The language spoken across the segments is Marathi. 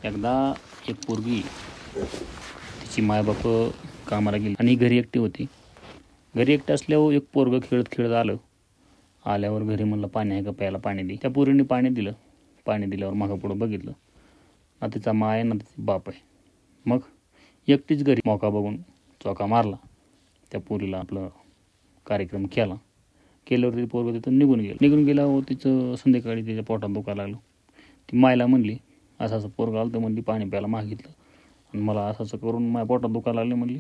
एकदा एक पोरगी तिची मायबाप कामाला गेली आणि घरी एकटी होती. घरी एकटी असल्यावर एक पोरगं खेळत खेळत आल्यावर घरी म्हणलं पाणी आहे का प्यायला, पाणी दे. त्या पोरीने पाणी दिलं. पाणी दिल्यावर मागं पुढं बघितलं, ना तिचा मा आहे ना तिचा बाप आहे. मग एकटीच घरी मौका बघून चौका मारला. त्या पोरीला आपलं कार्यक्रम केल्यावर ती पोरगं तिथून निघून गेल्यावर तिचं संध्याकाळी तिच्या पोटात दुखायला लागलं. ती मायला म्हणली असं असं पोरगं आलं तर म्हणली पाणी प्यायला मागितलं आणि मला असं असं करून माझ्या पोटात दुखायला लागले म्हणली.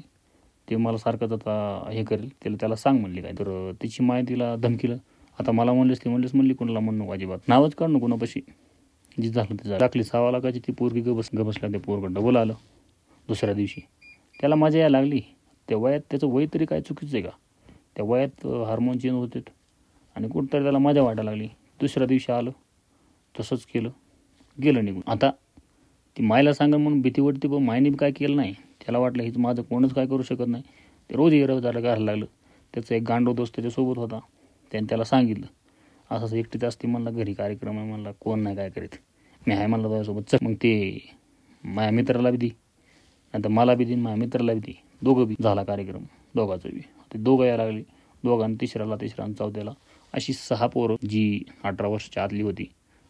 ते मला सारखंच आता हे करेल, त्याला सांग म्हणली काय. तर तिची माय तिला धमकीलं, आता मला म्हणली कोणाला म्हणू अजिबात, नावच काढ नको कोणापाशी. जी झालं ते टाकली 6 लाखाची. ती पोरगी गबसला. ते पोरगं डबल आलं दुसऱ्या दिवशी. त्याला मजा यायला लागली. त्या वयात त्याचं वय तरी काय चुकीचं आहे का? त्या वयात हार्मोन चेंज होते आणि कुठंतरी त्याला मजा वाटायला लागली. दुसऱ्या दिवशी आलं, तसंच केलं, गेलं निघून. आता ती मायला सांगा म्हणून भीती वाटते, पण मायने काय केलं नाही. त्याला वाटलं हेच माझं कोणच काय करू शकत नाही. ते रोज झालं करायला लागलं. त्याचा एक गांडो दोस्त त्याच्यासोबत होता. त्याने त्याला सांगितलं असं असं एकटीच असते म्हणलं, घरी कार्यक्रम आहे म्हणला, कोण नाही काय करीत, मी आहे म्हणलं त्याच्यासोबत. चल मग ते माझ्या मित्राला बी दी, नंतर मला बी देईन, माझ्या मित्राला बी दी. दोघं बी झाला कार्यक्रम, दोघाचं बी. ते दोघं यायला लागले, दोघांनी तिसऱ्याला आणि चौथ्याला. अशी 6 पोरं जी 18 वर्षाच्या आतली होती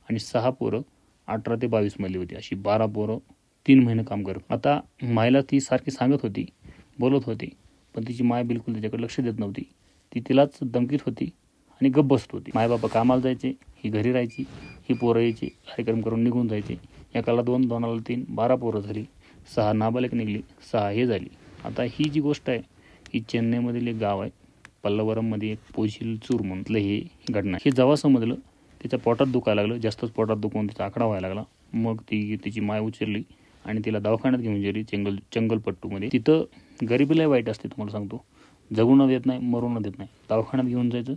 आणि 6 पोरं 18 ते 22 मधली होती. अशी 12 पोरं 3 महिने काम करत. आता मायला ती सारखी सांगत होती, बोलत होती, पण तिची माय बिलकुल त्याच्याकडे लक्ष देत नव्हती. ती तिलाच धमकीत होती आणि गप्प बसत होती. मायबापा कामाला जायचे, ही घरी राहायची, ही पोरं यायची, कार्यक्रम करून निघून जायचे. एकाला 2, दोनाला 3, 12 पोरं झाली. 6 नाबालक निघली, 6 हे झाली. आता ही जी गोष्ट आहे ही चेन्नईमधील एक गाव आहे, पल्लवरममध्ये एक पोशिलचूर म्हणलं ही घटना. हे जेव्हा समजलं तिच्या पोटात दुखायला लागलं, जास्तच पोटात दुखून तिचा आकडा व्हायला लागला. मग तिची माय उचलली आणि तिला दवाखान्यात घेऊन गेली चंगलपट्टूमध्ये. तिथं गरिबीला वाईट असते, तुम्हाला सांगतो. जगू न देत नाही, मरू न देत नाही, दवाखान्यात घेऊन जायचं.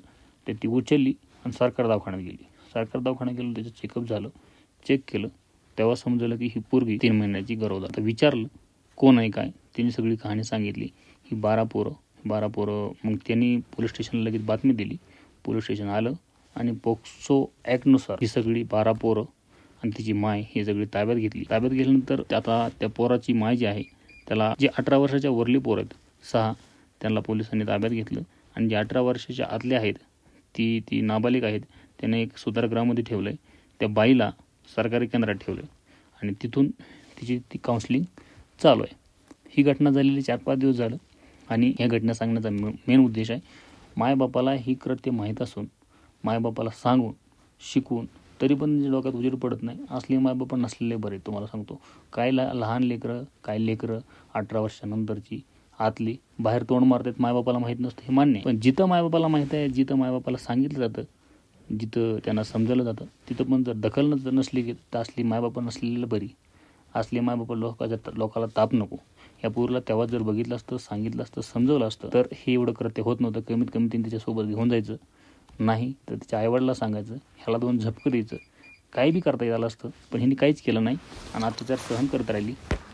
ते ती उचलली आणि सरकार दवाखान्यात गेली. सरकार दवाखान्यात गेलं, त्याचं चेकअप झालं, चेक केलं, तेव्हा समजलं की ही पोरगी 3 महिन्याची गरोदर. आता विचारलं कोण आहे काय, तिने सगळी कहाणी सांगितली. ही 12 पोरं. मग त्यांनी पोलीस स्टेशनला लगेच बातमी दिली. पोलीस स्टेशन आलं आणि पोक्सो ॲक्टनुसार ही सगळी 12 पोरं आणि तिची माय ही सगळी ताब्यात घेतली. ताब्यात गेल्यानंतर आता त्या पोराची माय जी आहे त्याला, जे 18 वर्षाच्या वरली पोरं आहेत 6, त्यांना पोलिसांनी ताब्यात घेतलं. आणि जे 18 वर्षाच्या आतले आहेत ती नाबालिक आहेत, त्याने एक सुधारगृहामध्ये ठेवलं आहे. त्या बाईला सरकारी केंद्रात ठेवलं आहे आणि तिथून ती काउन्सिलिंग चालू आहे. ही घटना झालेली 4-5 दिवस झालं आणि ह्या घटना सांगण्याचा मेन उद्देश आहे, मायबापाला ही कृत्य माहीत असून मायबापाला सांगून शिकवून तरी पण डोक्यात उजेड पडत नाही. असले मायबापा नसलेले बरे, तुम्हाला सांगतो. काय लहान लेकरं, काय लेकरं 18 वर्षानंतरची आतली बाहेर तोंड मारतात, मायबापाला माहीत नसतं, हे मान्य. पण जिथं मायबापाला माहीत आहे, जिथं मायबापाला सांगितलं जातं, जिथं त्यांना समजलं जातं, तिथं पण जर दखल नसली की तर असली मायबापा नसलेलं बरी. असले मायबापा लोकाला ताप नको. या पोरीला तेव्हा जर बघितलं असतं, सांगितलं असतं, समजवलं असतं तर हे एवढं कृत्य होत नव्हतं. कमीत कमी तिने तिच्यासोबत घेऊन जायचं, नाही तर तिच्या आईवडिला सांगायचं, ह्याला 2 झपकं द्यायचं, काही बी करता येत असतं. पण हिने काहीच केलं नाही आणि अत्याचार सहन करत राहिली.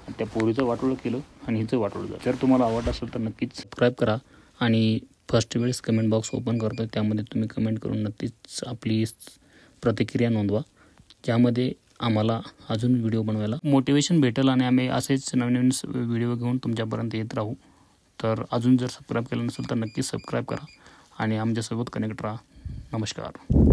त्या पोरीचं वाटोळं केलं आणि हिचं वाटोळं झालं. जर तुम्हाला आवडत असेल तर नक्कीच सबस्क्राईब करा आणि फर्स्ट वेळेस कमेंट बॉक्स ओपन करतो, त्यामध्ये तुम्ही कमेंट करून नक्कीच आपली प्रतिक्रिया नोंदवा, ज्यामध्ये आम्हाला अजून व्हिडिओ बनवायला मोटिवेशन भेटेल आणि आम्ही असेच नवीन व्हिडिओ घेऊन तुमच्यापर्यंत येत राहू. तर अजून जर सबस्क्राईब केलं नसेल तर नक्कीच सबस्क्राईब करा आणि आमच्यासोबत कनेक्ट राहा. नमस्कार.